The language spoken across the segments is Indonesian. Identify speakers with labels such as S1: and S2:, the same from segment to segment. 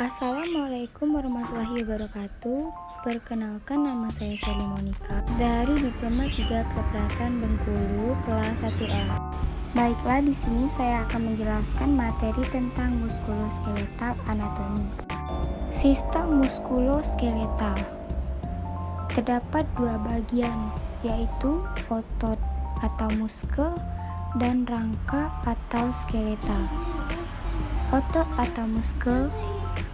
S1: Assalamualaikum warahmatullahi wabarakatuh. Perkenalkan, nama saya Sally Monica dari Diploma 3 Keperawatan Bengkulu kelas 1A. Baiklah, di sini saya akan menjelaskan materi tentang muskuloskeletal anatomi. Sistem muskuloskeletal terdapat dua bagian, yaitu otot atau muskel dan rangka atau skeletal. Otot atau muskel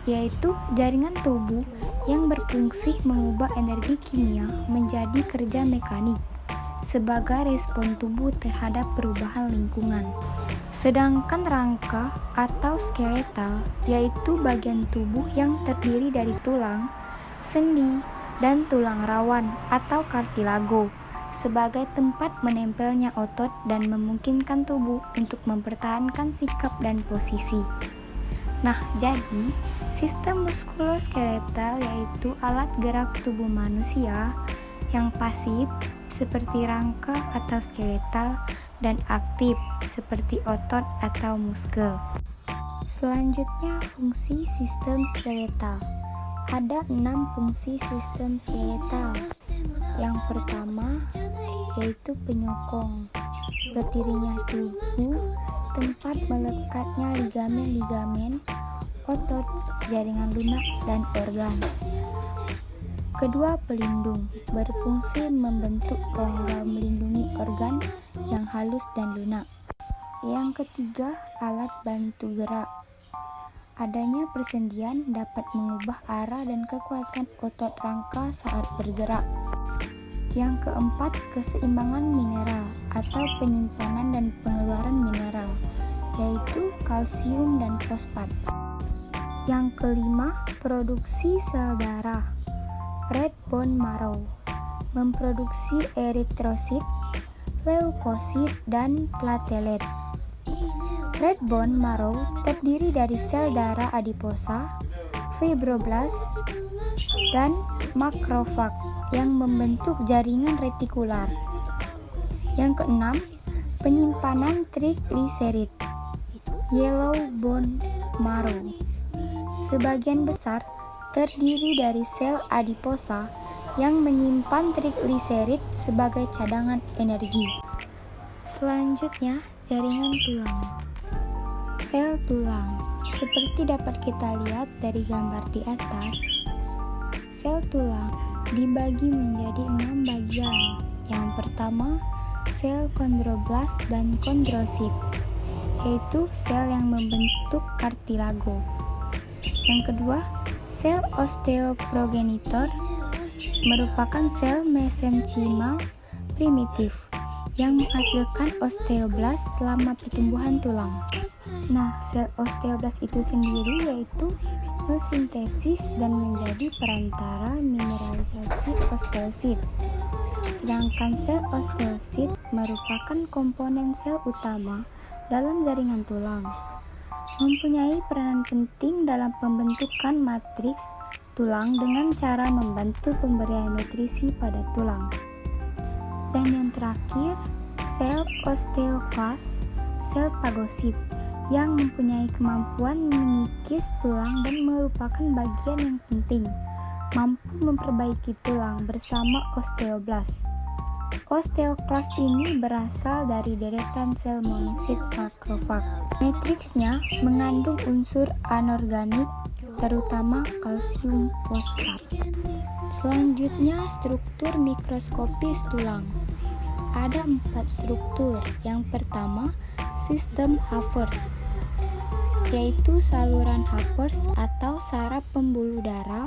S1: yaitu jaringan tubuh yang berfungsi mengubah energi kimia menjadi kerja mekanik sebagai respon tubuh terhadap perubahan lingkungan. Sedangkan rangka atau skeletal yaitu bagian tubuh yang terdiri dari tulang, sendi, dan tulang rawan atau kartilago sebagai tempat menempelnya otot dan memungkinkan tubuh untuk mempertahankan sikap dan posisi. Nah, jadi sistem muskuloskeletal yaitu alat gerak tubuh manusia yang pasif seperti rangka atau skeletal dan aktif seperti otot atau muskel. Selanjutnya, fungsi sistem skeletal. Ada 6 fungsi sistem skeletal. Yang pertama yaitu penyokong, berdirinya tubuh, tempat melekatnya ligamen-ligamen, otot, jaringan lunak, dan organ. Kedua, pelindung, berfungsi membentuk rongga melindungi organ yang halus dan lunak. Yang ketiga, alat bantu gerak. Adanya persendian dapat mengubah arah dan kekuatan otot rangka saat bergerak. Yang keempat, keseimbangan mineral atau penyimpanan dan pengeluaran mineral, yaitu kalsium dan fosfat. Yang kelima, produksi sel darah, red bone marrow, memproduksi eritrosit, leukosit, dan platelet. Red bone marrow terdiri dari sel darah adiposa, fibroblast, dan makrofag yang membentuk jaringan retikular. Yang keenam, penyimpanan trigliserid, yellow bone marrow. Sebagian besar terdiri dari sel adiposa yang menyimpan trigliserid sebagai cadangan energi. Selanjutnya, jaringan tulang. Sel tulang. Seperti dapat kita lihat dari gambar di atas, sel tulang dibagi menjadi 6 bagian. Yang pertama, sel kondroblast dan kondrosit, yaitu sel yang membentuk kartilago. Yang kedua, sel osteoprogenitor, merupakan sel mesenchimal primitif yang menghasilkan osteoblast selama pertumbuhan tulang. Nah, sel osteoblast itu sendiri yaitu mensintesis dan menjadi perantara mineralisasi osteosit. Sedangkan sel osteosit merupakan komponen sel utama dalam jaringan tulang, mempunyai peranan penting dalam pembentukan matriks tulang dengan cara membantu pemberian nutrisi pada tulang. Dan yang terakhir, sel osteoklas, sel fagosit, yang mempunyai kemampuan mengikis tulang dan merupakan bagian yang penting, mampu memperbaiki tulang bersama osteoblast. Osteoklas ini berasal dari deretan sel monosit makrofag. Matriksnya mengandung unsur anorganik, terutama kalsium fosfat. Selanjutnya, struktur mikroskopis tulang. Ada 4 struktur. Yang pertama, sistem Havers, yaitu saluran Havers atau saraf pembuluh darah,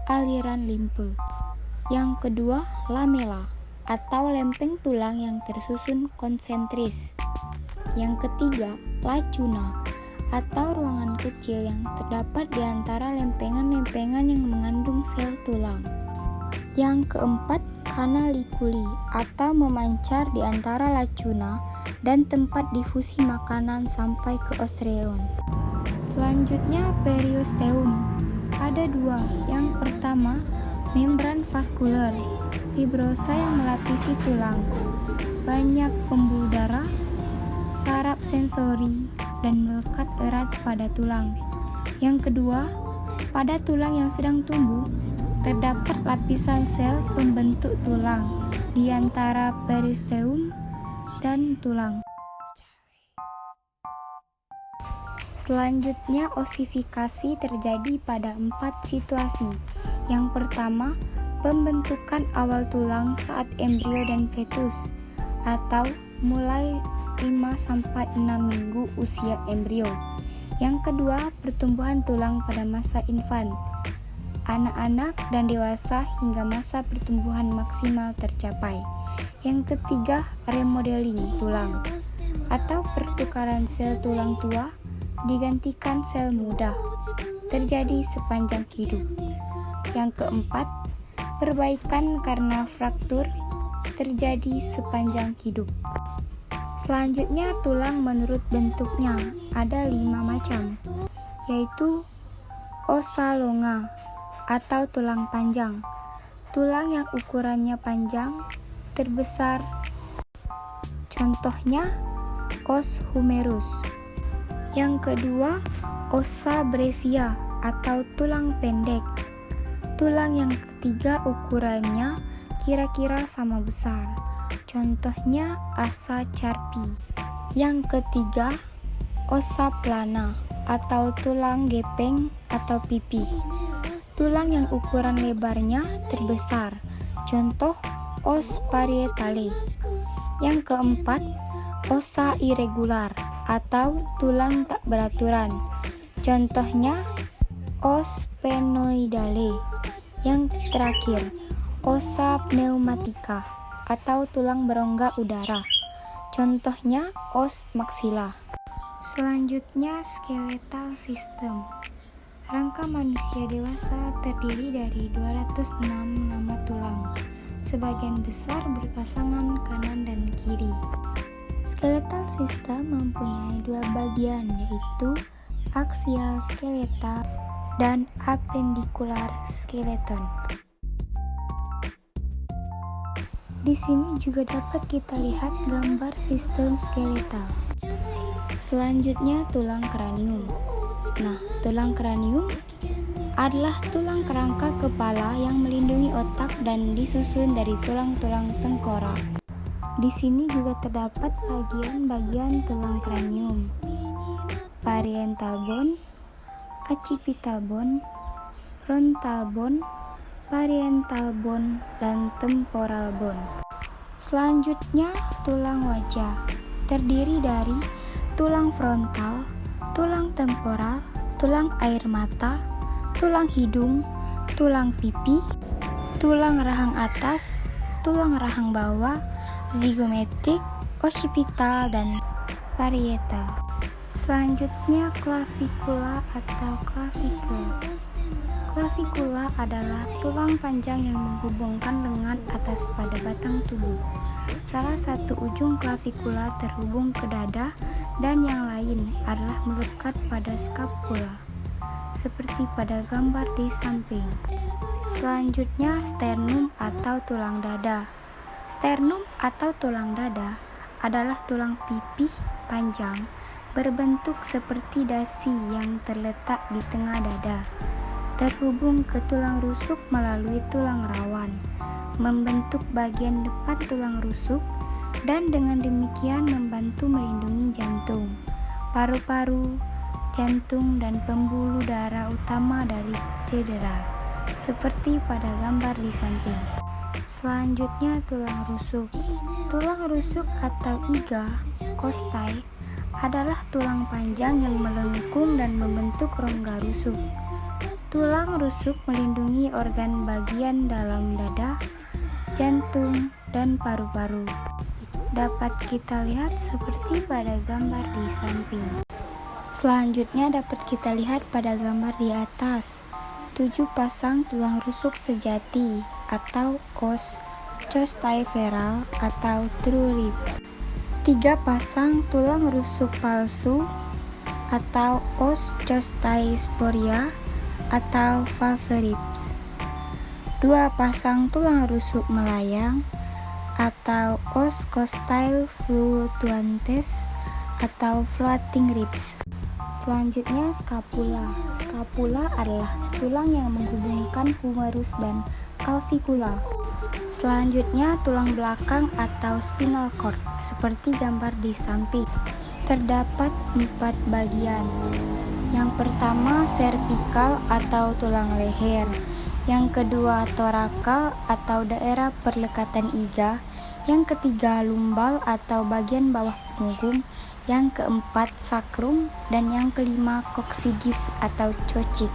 S1: aliran limfe. Yang kedua, lamela atau lempeng tulang yang tersusun konsentris. Yang ketiga, lacuna atau ruangan kecil yang terdapat di antara lempengan-lempengan yang mengandung sel tulang. Yang keempat, kanalikuli atau memancar di antara lacuna dan tempat difusi makanan sampai ke ostreon. Selanjutnya, periosteum. Ada 2. Yang pertama, membran vaskuler, fibrosa yang melapisi tulang, banyak pembuluh darah, saraf sensori, dan melekat erat pada tulang. Yang kedua, pada tulang yang sedang tumbuh, terdapat lapisan sel pembentuk tulang di antara peristeum dan tulang. Selanjutnya, osifikasi terjadi pada 4 situasi. Yang pertama, pembentukan awal tulang saat embrio dan fetus, atau mulai 5-6 minggu usia embrio. Yang kedua, pertumbuhan tulang pada masa infan, anak-anak dan dewasa hingga masa pertumbuhan maksimal tercapai. Yang ketiga, remodeling tulang atau pertukaran sel tulang tua digantikan sel muda, terjadi sepanjang hidup. Yang keempat, perbaikan karena fraktur terjadi sepanjang hidup. Selanjutnya, tulang menurut bentuknya ada 5 macam, yaitu ossa longa atau tulang panjang, tulang yang ukurannya panjang terbesar, contohnya os humerus. Yang kedua, ossa brevia atau tulang pendek, tulang yang ketiga ukurannya kira-kira sama besar, contohnya asa carpi. Yang ketiga, ossa plana atau tulang gepeng atau pipi, tulang yang ukuran lebarnya terbesar, contoh os parietale. Yang keempat, ossa irregular atau tulang tak beraturan, contohnya os sphenoidale. Yang terakhir, ossa pneumatica atau tulang berongga udara, contohnya os maxilla. Selanjutnya, skeletal system. Rangka manusia dewasa terdiri dari 206 nama tulang, sebagian besar berpasangan kanan dan kiri. Skeletal system mempunyai 2 bagian, yaitu axial skeletal dan appendicular skeleton. Di sini juga dapat kita lihat gambar sistem skeletal. Selanjutnya, tulang kranium. Nah, tulang kranium adalah tulang kerangka kepala yang melindungi otak dan disusun dari tulang-tulang tengkorak. Di sini juga terdapat bagian-bagian tulang kranium: parietal bone, occipital bone, frontal bone, parietal bone, dan temporal bone. Selanjutnya, tulang wajah terdiri dari tulang frontal, tulang temporal, tulang air mata, tulang hidung, tulang pipi, tulang rahang atas, tulang rahang bawah, zygomatic, occipital, dan parietal. Selanjutnya, clavicula atau clavicle. Clavicular adalah tulang panjang yang menghubungkan lengan atas pada batang tubuh. Salah satu ujung clavicular terhubung ke dada dan yang lain adalah melekat pada scapula, seperti pada gambar di samping. Selanjutnya, sternum atau tulang dada. Sternum atau tulang dada adalah tulang pipih panjang berbentuk seperti dasi yang terletak di tengah dada, terhubung ke tulang rusuk melalui tulang rawan, membentuk bagian depan tulang rusuk, dan dengan demikian membantu melindungi jantung, paru-paru, jantung, dan pembuluh darah utama dari cedera, seperti pada gambar di samping. Selanjutnya, tulang rusuk. Tulang rusuk atau iga costai adalah tulang panjang yang melengkung dan membentuk rongga rusuk. Tulang rusuk melindungi organ bagian dalam dada, jantung, dan paru-paru. Dapat kita lihat seperti pada gambar di samping. Selanjutnya dapat kita lihat pada gambar di atas 7 pasang tulang rusuk sejati atau os costaeferal atau true rib, 3 pasang tulang rusuk palsu atau os costaesporia atau false ribs, 2 pasang tulang rusuk melayang atau os costae fluctuantes atau floating ribs. Selanjutnya scapula. Scapula adalah tulang yang menghubungkan humerus dan clavicula. Selanjutnya tulang belakang atau spinal cord, seperti gambar di samping. Terdapat 4 bagian. Yang pertama cervical atau tulang leher. Yang kedua thoracal atau daerah perlekatan iga. Yang ketiga lumbal atau bagian bawah punggung. Yang keempat sacrum, dan yang kelima coccygeus atau coccyx.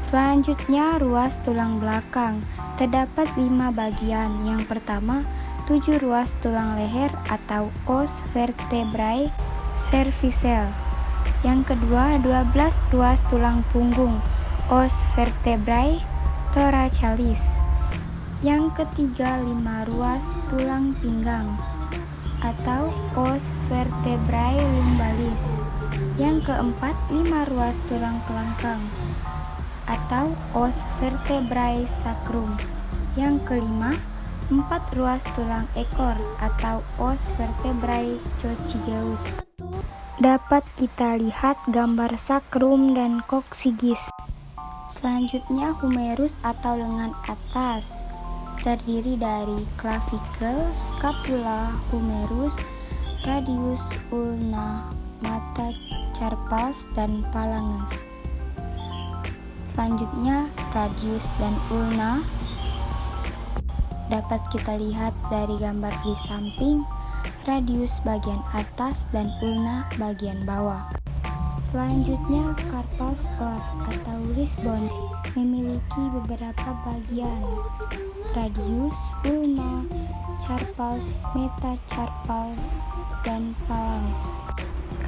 S1: Selanjutnya ruas tulang belakang. Terdapat 5 bagian. Yang pertama 7 ruas tulang leher atau os vertebrae cervical. Yang kedua 12 ruas tulang punggung, os vertebrae thoracalis. Yang ketiga 5 ruas tulang pinggang atau os vertebrae lumbalis. Yang keempat 5 ruas tulang kelangkang atau os vertebrae sacrum. Yang kelima 4 ruas tulang ekor atau os vertebrae coccygeus. Dapat kita lihat gambar sacrum dan coccygeus. Selanjutnya humerus atau lengan atas. Terdiri dari clavicle, scapula, humerus, radius, ulna, metacarpals, dan phalanges. Selanjutnya radius dan ulna dapat kita lihat dari gambar di samping, radius bagian atas dan ulna bagian bawah. Selanjutnya carpals cord atau wristbone memiliki beberapa bagian, radius, ulna, carpals, metacarpals, dan phalanges.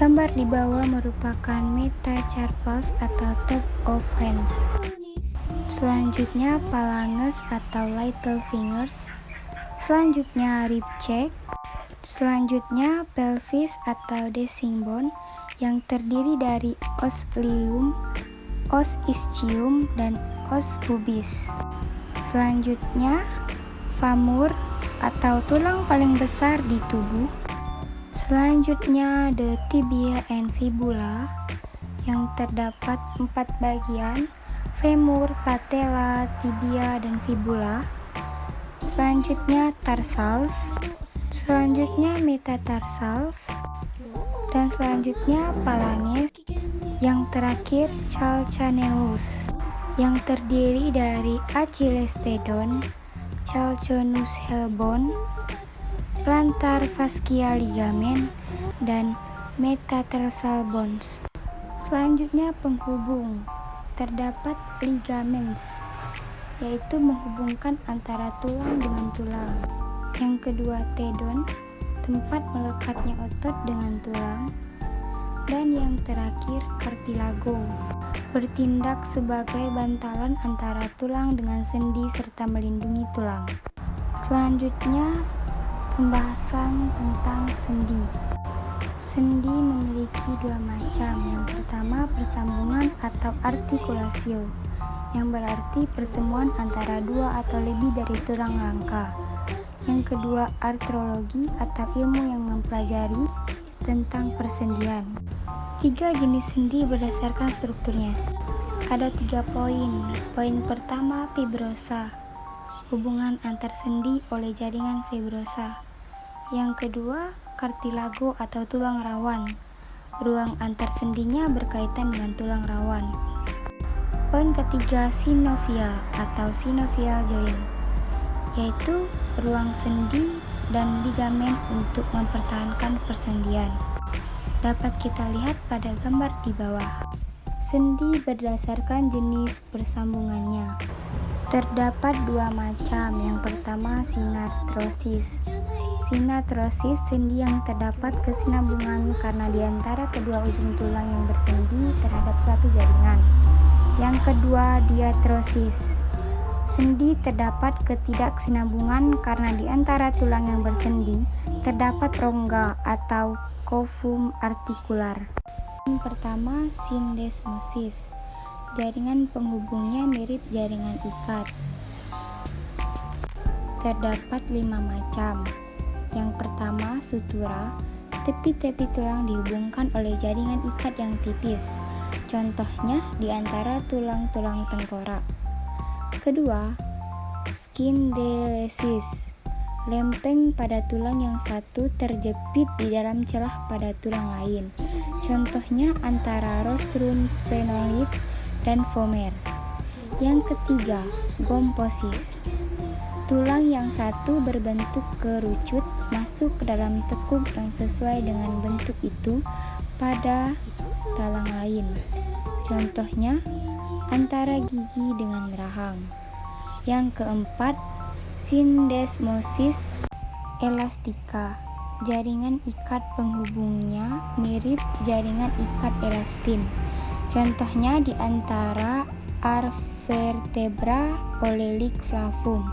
S1: Gambar di bawah merupakan metacarpals atau top of hands. Selanjutnya phalanges atau little fingers. Selanjutnya rib cage. Selanjutnya pelvis atau descending bone yang terdiri dari os ilium, os ischium, dan os pubis. Selanjutnya femur atau tulang paling besar di tubuh. Selanjutnya the tibia and fibula yang terdapat 4 bagian, femur, patella, tibia, dan fibula. Selanjutnya tarsals. Selanjutnya metatarsals. Dan selanjutnya phalanges. Yang terakhir calcaneus yang terdiri dari Achilles tendon, calcaneus halbone, plantar fascia ligament, dan metatarsal bones. Selanjutnya penghubung. Terdapat ligaments, yaitu menghubungkan antara tulang dengan tulang. Yang kedua tendon, tempat melekatnya otot dengan tulang. Dan yang terakhir cartilago, bertindak sebagai bantalan antara tulang dengan sendi serta melindungi tulang. Selanjutnya pembahasan tentang sendi. Sendi memiliki 2 macam. Yang pertama persambungan atau artikulasio, yang berarti pertemuan antara 2 atau lebih dari tulang rangka. Yang kedua artrologi atau ilmu yang mempelajari tentang persendian. 3 jenis sendi berdasarkan strukturnya. Ada 3 poin. Poin pertama fibrosa, hubungan antar sendi oleh jaringan fibrosa. Yang kedua cartilago atau tulang rawan, ruang antar sendinya berkaitan dengan tulang rawan. Poin ketiga synovial atau synovial joint, yaitu ruang sendi dan ligamen untuk mempertahankan persendian. Dapat kita lihat pada gambar di bawah. Sendi berdasarkan jenis persambungannya. Terdapat 2 macam. Yang pertama sinartrosis. Sinartrosis sendi yang terdapat kesinambungan karena di antara kedua ujung tulang yang bersendi terhadap suatu jaringan. Yang kedua diatrosis. Sendi terdapat ketidaksinambungan karena di antara tulang yang bersendi terdapat rongga atau covum artikular. Yang pertama syndesmosis. Jaringan penghubungnya mirip jaringan ikat. Terdapat 5 macam. Yang pertama sutura, Tepi-tepi tulang dihubungkan oleh jaringan ikat yang tipis. Contohnya di antara tulang-tulang tengkorak. Kedua, skindelesis. Lempeng pada tulang yang satu terjepit di dalam celah pada tulang lain. Contohnya antara rostrum sphenoid dan vomer. Yang ketiga, gomposis. Tulang yang satu berbentuk kerucut masuk ke dalam tekuk yang sesuai dengan bentuk itu pada talang lain. Contohnya antara gigi dengan rahang. Yang keempat, syndesmosis elastika. Jaringan ikat penghubungnya mirip jaringan ikat elastin. Contohnya di antara vertebra olelic flavum.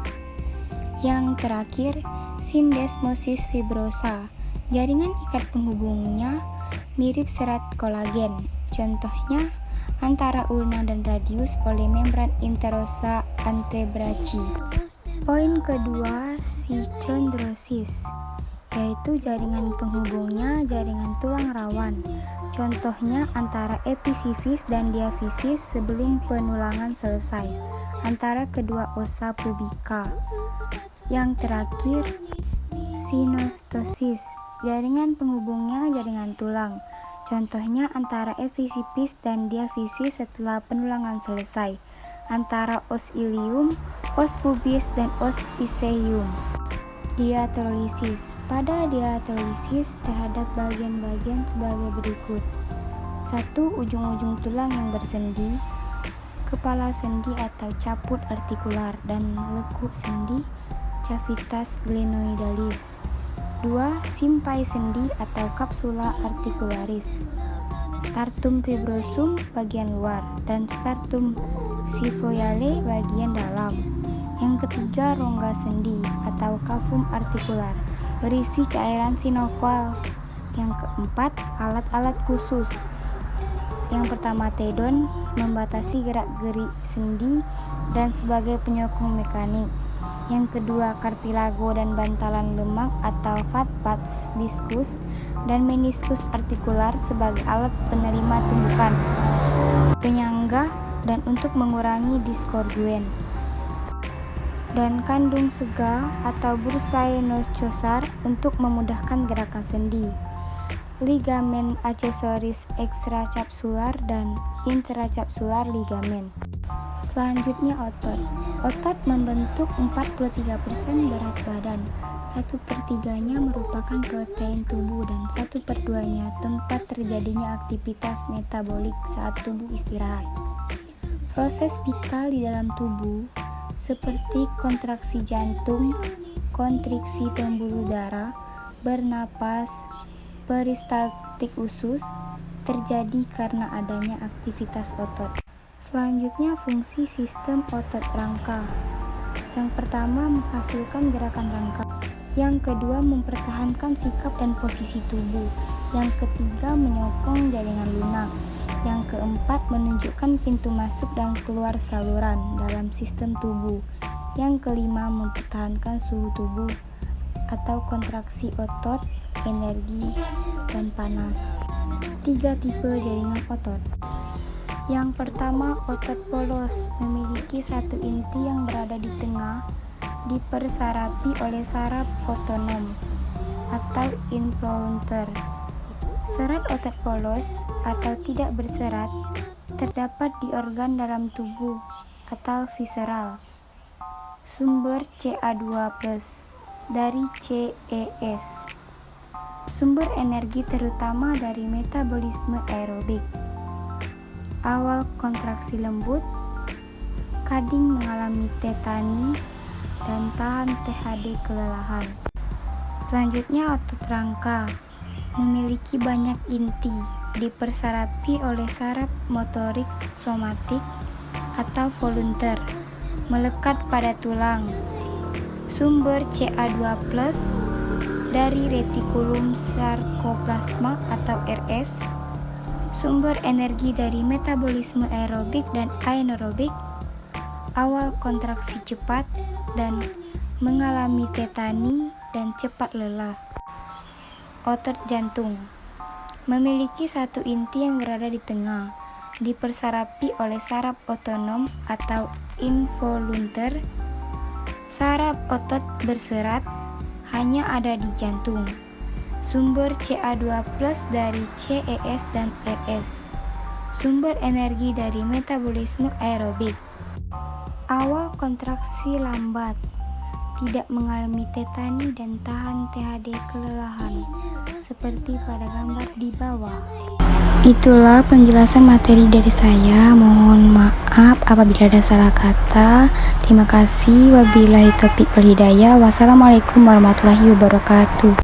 S1: Yang terakhir, syndesmosis fibrosa. Jaringan ikat penghubungnya mirip serat kolagen. Contohnya antara ulna dan radius oleh membran interosa antebrachi. Poin kedua, sichondrosis, yaitu jaringan penghubungnya jaringan tulang rawan. Contohnya antara episivis dan diafisis sebelum penulangan selesai, antara kedua osa pubika. Yang terakhir, sinostosis, jaringan penghubungnya jaringan tulang. Contohnya antara episivis dan diafisis setelah penulangan selesai, antara os ilium, os pubis, dan os ischium. Diatrolisis. Pada diatrolisis terhadap bagian-bagian sebagai berikut. 1. Ujung-ujung tulang yang bersendi, kepala sendi atau caput artikular, dan lekuk sendi, cavitas glenoidalis. 2. Simpai sendi atau kapsula articularis, stratum fibrosum bagian luar, dan stratum scifoiale bagian dalam. Yang ketiga, rongga sendi atau cavum artikular berisi cairan sinoval. Yang keempat, alat-alat khusus. Yang pertama, tendon membatasi gerak-gerik sendi dan sebagai penyokong mekanik. Yang kedua, kartilago dan bantalan lemak atau fat pads diskus dan meniskus artikular sebagai alat penerima tumbukan, penyangga, dan untuk mengurangi discorduen. Dan kandung sega atau bursae nochosar untuk memudahkan gerakan sendi. Ligamen aksesoris ekstracapsular dan intracapsular ligamen. Selanjutnya otot. Otot membentuk 43% berat badan. 1/3-nya merupakan protein tubuh dan 1/2-nya tempat terjadinya aktivitas metabolik saat tubuh istirahat. Proses vital di dalam tubuh seperti kontraksi jantung, kontriksi pembuluh darah, bernapas, peristaltik usus terjadi karena adanya aktivitas otot. Selanjutnya, fungsi sistem otot rangka. Yang pertama, menghasilkan gerakan rangka. Yang kedua, mempertahankan sikap dan posisi tubuh. Yang ketiga, menyokong jaringan lunak. Yang keempat, menunjukkan pintu masuk dan keluar saluran dalam sistem tubuh. Yang kelima, mempertahankan suhu tubuh atau kontraksi otot, energi, dan panas. 3 tipe jaringan otot. Yang pertama, otot polos memiliki satu inti yang berada di tengah, dipersarapi oleh saraf otonom atau influencer. Serat otot polos atau tidak berserat terdapat di organ dalam tubuh atau visceral. Sumber Ca2+ dari CES. Sumber energi terutama dari metabolisme aerobik. Awal kontraksi lembut, kading mengalami tetani, dan tahan THD kelelahan. Selanjutnya, otot rangka memiliki banyak inti, dipersarapi oleh saraf motorik somatik atau volunteer, melekat pada tulang. Sumber Ca2+ dari retikulum sarkoplasma atau RS. Sumber energi dari metabolisme aerobik dan anaerobik, awal kontraksi cepat dan mengalami tetani dan cepat lelah. otot jantung. Memiliki satu inti yang berada di tengah, dipersarapi oleh saraf otonom atau involunter. Saraf otot berserat hanya ada di jantung. Sumber Ca2+ dari CES dan RS. Sumber energi dari metabolisme aerobik. Awal kontraksi lambat, tidak mengalami tetani dan tahan THD kelelahan, seperti pada gambar di bawah. Itulah penjelasan materi dari saya. Mohon maaf apabila ada salah kata. Terima kasih. Wabillahi taufiq wal hidayah. Wassalamualaikum warahmatullahi wabarakatuh.